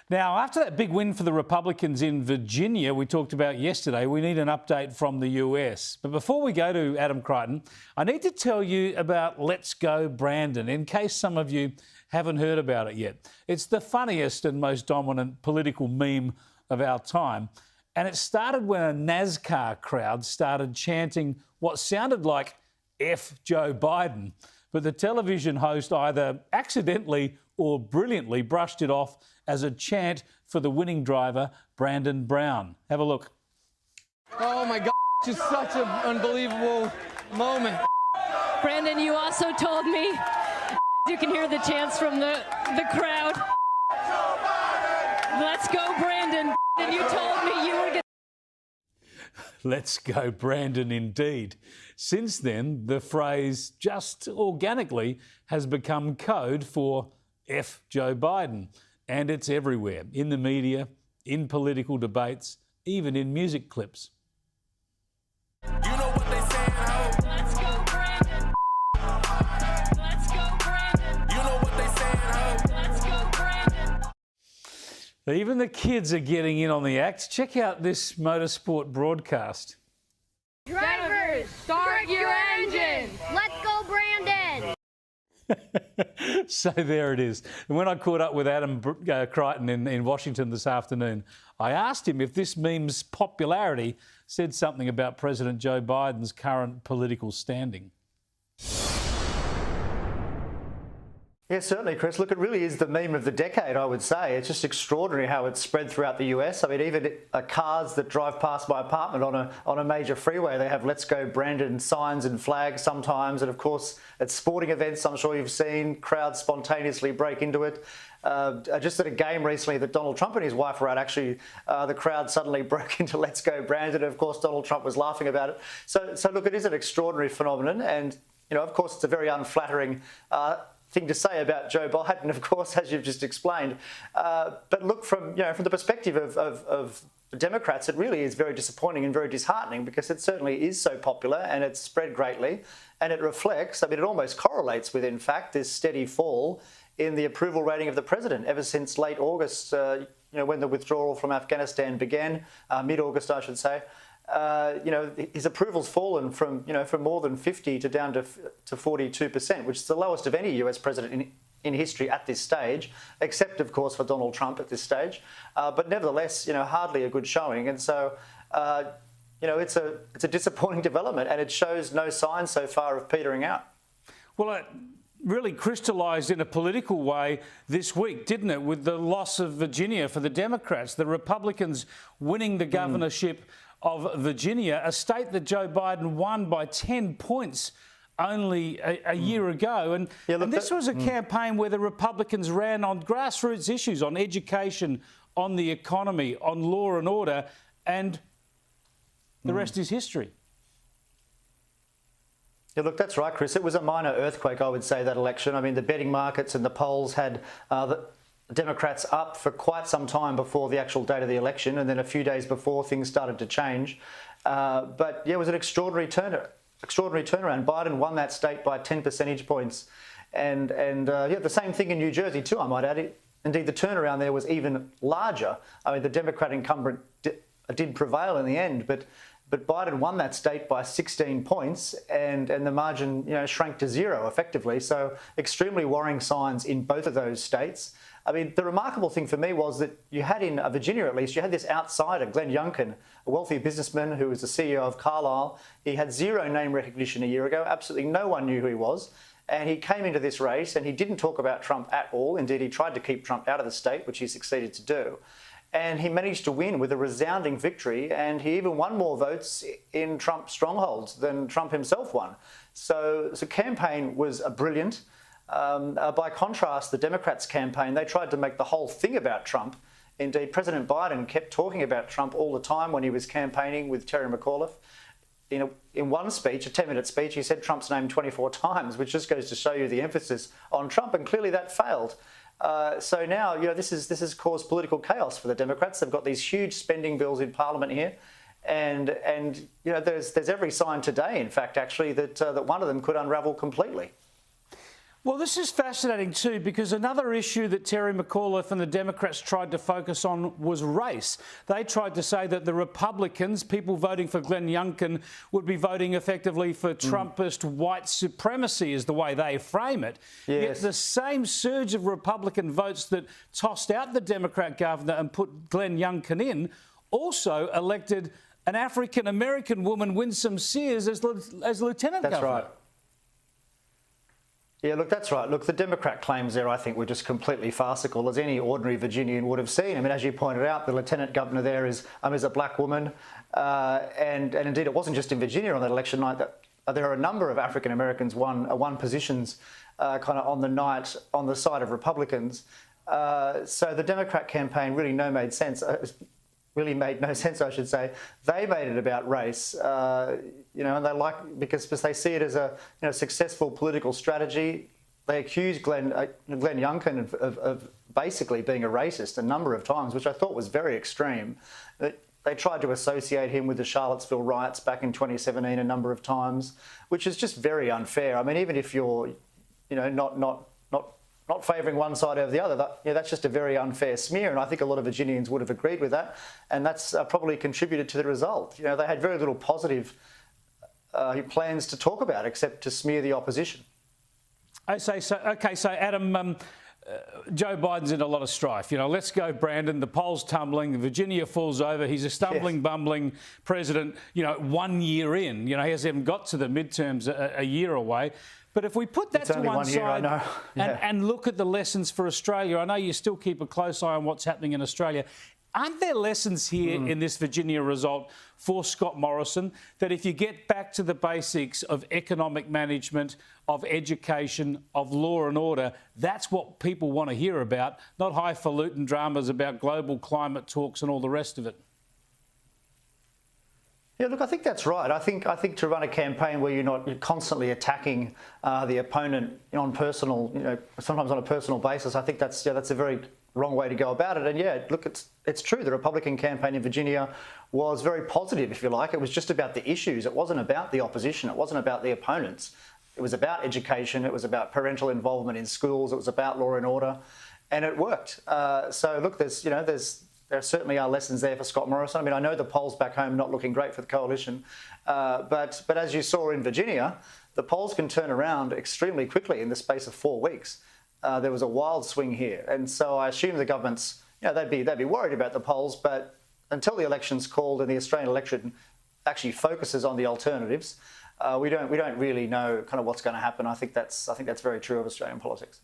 Now, after that big win for the Republicans in Virginia we talked about yesterday, we need an update from the US. But before we go to Adam Crichton, I need to tell you about Let's Go Brandon, in case some of you haven't heard about it yet. It's the funniest and most dominant political meme of our time. And it started when a NASCAR crowd started chanting what sounded like F Joe Biden. But the television host either accidentally or brilliantly brushed it off as a chant for the winning driver, Brandon Brown. Have a look. Oh my God, just such an unbelievable moment. Brandon, you also told me, you can hear the chants from the crowd. Let's go, Brandon. And you told me you were going Let's go, Brandon, indeed. Since then, the phrase just organically has become code for F Joe Biden. And it's everywhere, in the media, in political debates, even in music clips. You know what they saying, ho? Let's go, Brandon. Let's go, Brandon. You know what they saying, ho? Let's go, Brandon. Even the kids are getting in on the act. Check out this motorsport broadcast. Drivers, start your engines. Let's go, Brandon. So there it is. And when I caught up with Adam Crichton in Washington this afternoon, I asked him if this meme's popularity said something about President Joe Biden's current political standing. Yeah, certainly, Chris. Look, it really is the meme of the decade, I would say. It's just extraordinary how it's spread throughout the US. I mean, even cars that drive past my apartment on a major freeway, they have Let's Go Brandon signs and flags sometimes. And of course, at sporting events, I'm sure you've seen crowds spontaneously break into it. Just at a game recently that Donald Trump and his wife were at, actually, the crowd suddenly broke into Let's Go Brandon. And of course, Donald Trump was laughing about it. So look, it is an extraordinary phenomenon. And, you know, of course, it's a very unflattering thing to say about Joe Biden, of course, as you've just explained. But look, from the perspective of Democrats, it really is very disappointing and very disheartening, because it certainly is so popular and it's spread greatly, and it reflects, I mean, it almost correlates with, in fact, this steady fall in the approval rating of the president ever since late August, when the withdrawal from Afghanistan began, mid-August, I should say. His approval's fallen from more than 50 to down to 42%, which is the lowest of any US president in history at this stage, except, of course, for Donald Trump at this stage. But nevertheless, hardly a good showing. And so, it's a disappointing development, and it shows no signs so far of petering out. Well, it really crystallised in a political way this week, didn't it, with the loss of Virginia for the Democrats, the Republicans winning the governorship of Virginia, a state that Joe Biden won by 10 points only a year ago. And this was a campaign where the Republicans ran on grassroots issues, on education, on the economy, on law and order, and the rest is history. Yeah, look, that's right, Chris. It was a minor earthquake, I would say, that election. I mean, the betting markets and the polls had the Democrats up for quite some time before the actual date of the election, and then a few days before things started to change. But yeah, it was an extraordinary turnaround. Biden won that state by 10 percentage points, and the same thing in New Jersey too, I might add. Indeed, the turnaround there was even larger. I mean, the Democrat incumbent did prevail in the end, but Biden won that state by 16 points, and the margin shrank to zero effectively. So extremely worrying signs in both of those states. I mean, the remarkable thing for me was that you had in Virginia, at least, you had this outsider, Glenn Youngkin, a wealthy businessman who was the CEO of Carlyle. He had zero name recognition a year ago. Absolutely no one knew who he was. And he came into this race and he didn't talk about Trump at all. Indeed, he tried to keep Trump out of the state, which he succeeded to do. And he managed to win with a resounding victory, and he even won more votes in Trump strongholds than Trump himself won. So the campaign was brilliant. By contrast, the Democrats' campaign, they tried to make the whole thing about Trump. Indeed, President Biden kept talking about Trump all the time when he was campaigning with Terry McAuliffe. In one speech, a 10-minute speech, he said Trump's name 24 times, which just goes to show you the emphasis on Trump, and clearly that failed. So now, this has caused political chaos for the Democrats. They've got these huge spending bills in Parliament here, and there's every sign today, in fact, actually, that one of them could unravel completely. Well, this is fascinating too, because another issue that Terry McAuliffe and the Democrats tried to focus on was race. They tried to say that the Republicans, people voting for Glenn Youngkin, would be voting effectively for Trumpist white supremacy, is the way they frame it. Yes. Yet the same surge of Republican votes that tossed out the Democrat governor and put Glenn Youngkin in also elected an African-American woman, Winsome Sears, as lieutenant governor. That's right. Yeah, look, that's right. Look, the Democrat claims there, I think, were just completely farcical, as any ordinary Virginian would have seen. I mean, as you pointed out, the lieutenant governor there is a black woman. And indeed, it wasn't just in Virginia on that election night. That there are a number of African Americans won positions kind of on the night on the side of Republicans. So the Democrat campaign really made no sense, I should say. They made it about race, and they because they see it as a successful political strategy. They accused Glenn Youngkin of basically being a racist a number of times, which I thought was very extreme. They tried to associate him with the Charlottesville riots back in 2017 a number of times, which is just very unfair. I mean, even if you're, not favouring one side over the other, that's just a very unfair smear, and I think a lot of Virginians would have agreed with that, and that's probably contributed to the result. They had very little positive plans to talk about except to smear the opposition. So Adam, Joe Biden's in a lot of strife. Let's go, Brandon. The polls tumbling. Virginia falls over. He's a stumbling, bumbling president, 1 year in. He hasn't even got to the midterms a year away. But if we put that to one side and look at the lessons for Australia, I know you still keep a close eye on what's happening in Australia. Aren't there lessons here in this Virginia result for Scott Morrison that if you get back to the basics of economic management, of education, of law and order, that's what people want to hear about, not highfalutin dramas about global climate talks and all the rest of it? Yeah, look, I think that's right. I think to run a campaign where you're constantly attacking the opponent on personal, sometimes on a personal basis, I think that's a very wrong way to go about it. And yeah, look, it's true. The Republican campaign in Virginia was very positive, if you like. It was just about the issues. It wasn't about the opposition. It wasn't about the opponents. It was about education. It was about parental involvement in schools. It was about law and order, and it worked. So look, there certainly are lessons there for Scott Morrison. I mean, I know the polls back home are not looking great for the coalition, but as you saw in Virginia, the polls can turn around extremely quickly in the space of 4 weeks. There was a wild swing here, and so I assume the government's, they'd be worried about the polls, but until the election's called and the Australian electorate actually focuses on the alternatives, we don't really know kind of what's going to happen. I think that's very true of Australian politics.